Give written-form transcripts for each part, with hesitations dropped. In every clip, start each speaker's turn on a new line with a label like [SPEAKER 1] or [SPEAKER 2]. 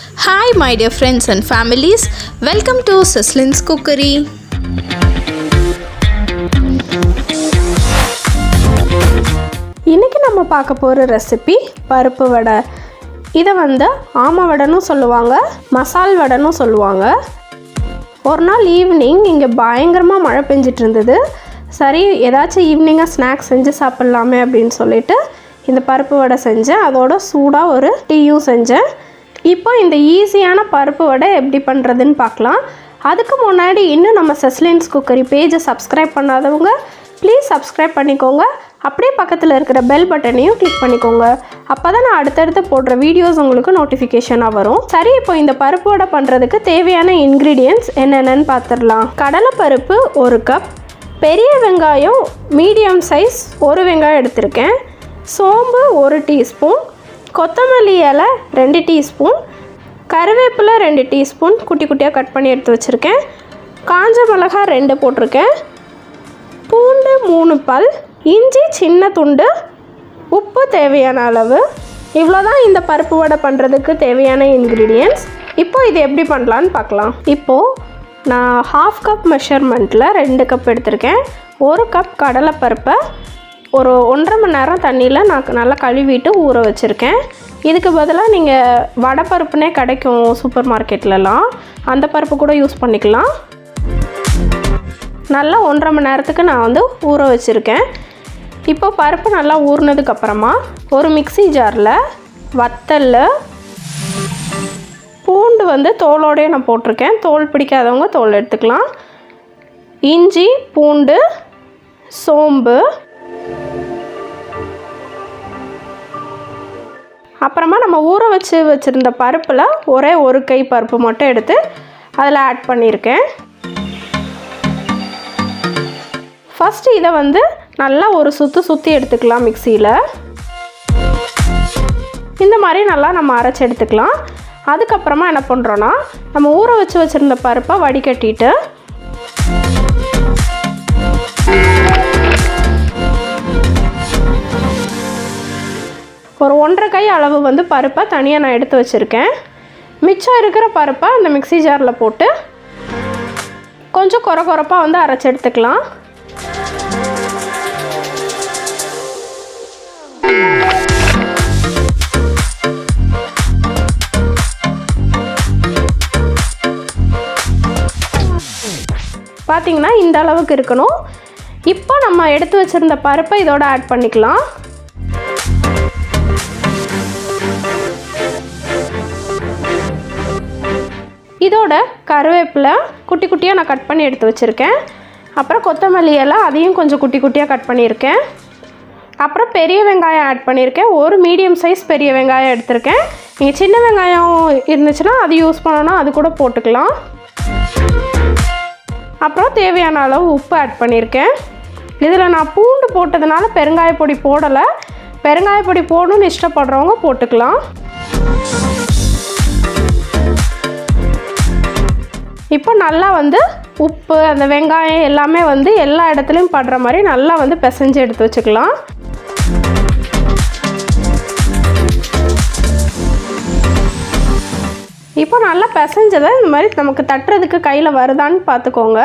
[SPEAKER 1] Hi my dear friends and families, welcome to Saslin's Cookery.
[SPEAKER 2] இன்னைக்கு நம்ம பார்க்க போகிற ரெசிபி பருப்பு வடை. இதை ஆமை வடைன்னு சொல்லுவாங்க, மசால் வடைன்னு சொல்லுவாங்க. ஒரு நாள் ஈவினிங் இங்கே பயங்கரமாக மழை பெஞ்சிட்டு இருந்தது. சரி ஏதாச்சும் ஈவினிங்காக ஸ்நாக்ஸ் செஞ்சு சாப்பிட்லாமே அப்படின்னு சொல்லிட்டு இந்த பருப்பு வடை செஞ்சேன். அதோட சூடாக ஒரு டீயும் செஞ்சேன். இப்போ இந்த ஈஸியான பருப்பு வடை எப்படி பண்ணுறதுன்னு பார்க்கலாம். அதுக்கு முன்னாடி இன்னும் நம்ம சஸ்லின்ஸ் குக்கரி பேஜை சப்ஸ்கிரைப் பண்ணாதவங்க ப்ளீஸ் சப்ஸ்கிரைப் பண்ணிக்கோங்க. அப்படியே பக்கத்தில் இருக்கிற பெல் பட்டனையும் கிளிக் பண்ணிக்கோங்க. அப்போ தான் நான் அடுத்தடுத்து போடுற வீடியோஸ் உங்களுக்கு நோட்டிஃபிகேஷனாக வரும். சரி, இப்போ இந்த பருப்பு வடை பண்ணுறதுக்கு தேவையான இன்க்ரீடியன்ட்ஸ் என்னென்னு பார்த்துடலாம். கடலைப்பருப்பு 1 கப், பெரிய வெங்காயம் மீடியம் சைஸ் 1 வெங்காயம் எடுத்திருக்கேன், சோம்பு 1 டீஸ்பூன், கொத்தமல்லி இலை 2 டீஸ்பூன், கருவேப்பிலை 2 டீஸ்பூன் குட்டி குட்டியாக கட் பண்ணி எடுத்து வச்சுருக்கேன், காஞ்ச மிளகாய் 2 போட்டிருக்கேன், பூண்டு 3 பல், இஞ்சி சின்ன துண்டு, உப்பு தேவையான அளவு. இவ்வளோ தான் இந்த பருப்பு வடை பண்ணுறதுக்கு தேவையான இன்க்ரீடியன்ட்ஸ். இப்போது இது எப்படி பண்ணலான்னு பார்க்கலாம். இப்போது நான் 1/2 கப் மெஷர்மெண்ட்டில் 2 கப் எடுத்திருக்கேன். 1 கப் கடலைப்பருப்பை ஒரு 1.5 மணி நேரம் தண்ணியில் நான் நல்லா கழுவிட்டு ஊற வச்சுருக்கேன். இதுக்கு பதிலாக நீங்கள் வடைப்பருப்புனே கிடைக்கும் சூப்பர் மார்க்கெட்லலாம், அந்த பருப்பு கூட யூஸ் பண்ணிக்கலாம். நல்லா 1.5 மணி நேரத்துக்கு நான் ஊற வச்சுருக்கேன். இப்போ பருப்பு நல்லா ஊறினதுக்கப்புறமா ஒரு மிக்ஸி ஜாரில் வத்தல், பூண்டு தோலோடையே நான் போட்டிருக்கேன், தோல் பிடிக்காதவங்க தோல் எடுத்துக்கலாம், இஞ்சி பூண்டு, சோம்பு, அப்புறமா நம்ம ஊற வச்சுருந்த பருப்பில் ஒரே ஒரு கை பருப்பு மட்டும் எடுத்து அதில் ஆட் பண்ணியிருக்கேன். ஃபஸ்ட்டு இதை நல்லா ஒரு சுற்றி எடுத்துக்கலாம் மிக்சியில். இந்த மாதிரி நல்லா நம்ம அரைச்சி எடுத்துக்கலாம். அதுக்கப்புறமா என்ன பண்ணுறோன்னா, நம்ம ஊற வச்சுருந்த பருப்பை வடிகட்டிட்டு ஒரு 1.5 கை அளவு பருப்பை தனியாக நான் எடுத்து வச்சுருக்கேன். மிச்சம் இருக்கிற பருப்பை அந்த மிக்ஸி ஜாரில் போட்டு கொஞ்சம் கொரப்பாக அரைச்சி எடுத்துக்கலாம். பார்த்திங்கன்னா இந்த அளவுக்கு இருக்கணும். இப்போ நம்ம எடுத்து வச்சுருந்த பருப்பை இதோட ஆட் பண்ணிக்கலாம். இதோட கருவேப்பிலை குட்டி குட்டியாக நான் கட் பண்ணி எடுத்து வச்சுருக்கேன். அப்புறம் கொத்தமல்லி இலை அதையும் கொஞ்சம் குட்டி குட்டியாக கட் பண்ணியிருக்கேன். அப்புறம் பெரிய வெங்காயம் ஆட் பண்ணியிருக்கேன். ஒரு மீடியம் சைஸ் பெரிய வெங்காயம் எடுத்திருக்கேன். நீங்கள் சின்ன வெங்காயம் இருந்துச்சுன்னா அது யூஸ் பண்ணணும்னா அது கூட போட்டுக்கலாம். அப்புறம் தேவையான அளவு உப்பு ஆட் பண்ணியிருக்கேன். இதில் நான் பூண்டு போட்டதுனால பெருங்காயப்பொடி போடலை. பெருங்காயப்பொடி போடணும்னு இஷ்டப்படுறவங்க போட்டுக்கலாம். இப்போ நல்லா உப்பு அந்த வெங்காயம் எல்லாமே எல்லா இடத்துலையும் படுற மாதிரி நல்லா பிசைஞ்சு எடுத்து வச்சுக்கலாம். இப்போ நல்லா பிசைஞ்சதை இந்த மாதிரி நமக்கு தட்டுறதுக்கு கையில் வருதான்னு பார்த்துக்கோங்க.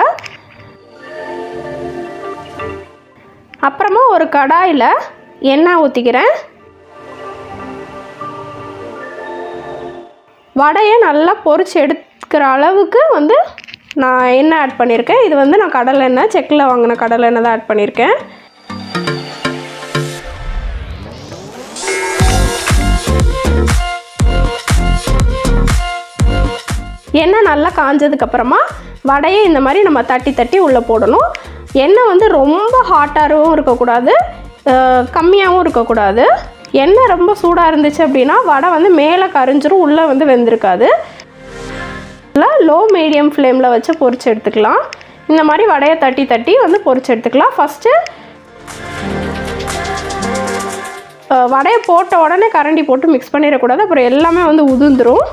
[SPEAKER 2] அப்புறமா ஒரு கடாயில் எண்ணெய் ஊற்றிக்கிறேன். வடையை நல்லா பொரிச்சு எடுக்கிற அளவுக்கு நான் எண்ணெய் ஆட் பண்ணியிருக்கேன். இது நான் கடலை எண்ணெய், செக்கில் வாங்கின கடலை எண்ணெய் தான் ஆட் பண்ணியிருக்கேன். எண்ணெய் நல்லா காஞ்சதுக்கப்புறமா வடையை இந்த மாதிரி நம்ம தட்டி உள்ளே போடணும். எண்ணெய் ரொம்ப ஹாட்டாகவும் இருக்கக்கூடாது, கம்மியாகவும் இருக்கக்கூடாது. எண்ணெய் ரொம்ப சூடாக இருந்துச்சு அப்படின்னா வடை மேலே கரிஞ்சிரும், உள்ளே வெந்திருக்காது. லோ மீடியம் ஃப்ளேமில் வச்சு பொரிச்சு எடுத்துக்கலாம். இந்த மாதிரி வடையை தட்டி பொரிச்சு எடுத்துக்கலாம். ஃபஸ்ட்டு வடையை போட்ட உடனே கரண்டி போட்டு மிக்ஸ் பண்ணிடக்கூடாது, அப்புறம் எல்லாமே உதிர்ந்துடும்.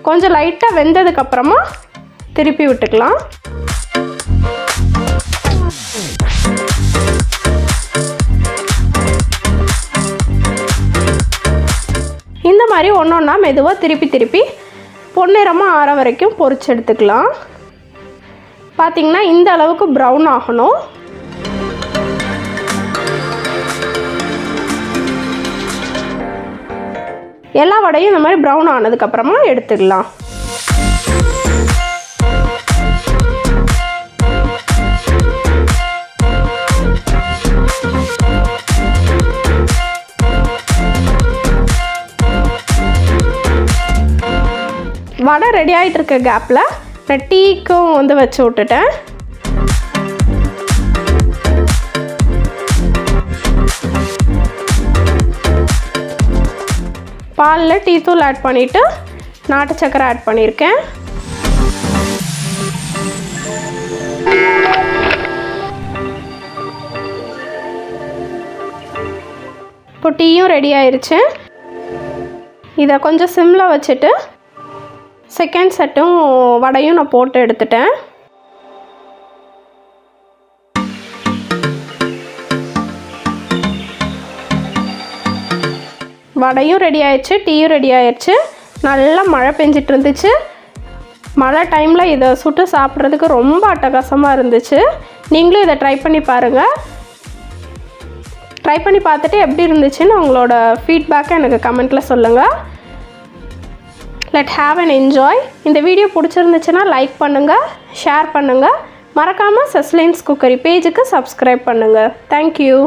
[SPEAKER 2] கொஞ்சம் லைட்டாக வெந்ததுக்கப்புறமா திருப்பி விட்டுக்கலாம். இந்த மாதிரி ஒன்று ஒன்றா மெதுவாக திருப்பி பொன்னிறமாக ஆற வரைக்கும் பொரிச்சு எடுத்துக்கலாம். பார்த்திங்கன்னா இந்த அளவுக்கு ப்ரௌன் ஆகணும். எல்லா வடையும் இந்த மாதிரி ப்ரௌன் ஆனதுக்கப்புறமா எடுத்துடலாம். வடை ரெடி ஆகிட்டு இருக்க கேப்பில் நான் டீக்கும் வந்து வச்சு விட்டுட்டேன். பாலில் டீ தூள் ஆட் பண்ணிவிட்டு நாட்டு சக்கரை ஆட் பண்ணியிருக்கேன். இப்போ டீயும் ரெடி ஆயிடுச்சு. இதை கொஞ்சம் சிம்மில் வச்சுட்டு செகண்ட் செட்டும் வடையும் நான் போட்டு எடுத்துட்டேன். வடையும் ரெடி ஆயிடுச்சு, டீயும் ரெடி ஆயிடுச்சு. நல்லா மழை பெஞ்சிட்டு இருந்துச்சு. மழை டைமில் இதை சுட்டு சாப்பிட்றதுக்கு ரொம்ப அட்டகாசமாக இருந்துச்சு. நீங்களும் இதை ட்ரை பண்ணி பாருங்கள். ட்ரை பண்ணி பார்த்துட்டு எப்படி இருந்துச்சுன்னு உங்களோட ஃபீட்பேக்கை எனக்கு கமெண்ட்டில் சொல்லுங்கள். Let have and enjoy. இந்த வீடியோ பிடிச்சிருந்துச்சுன்னா லைக் பண்ணுங்கள், ஷேர் பண்ணுங்கள். மறக்காமல் செஸ்லின்ஸ் குக்கரி பேஜுக்கு சப்ஸ்கிரைப் பண்ணுங்கள். தேங்க்யூ.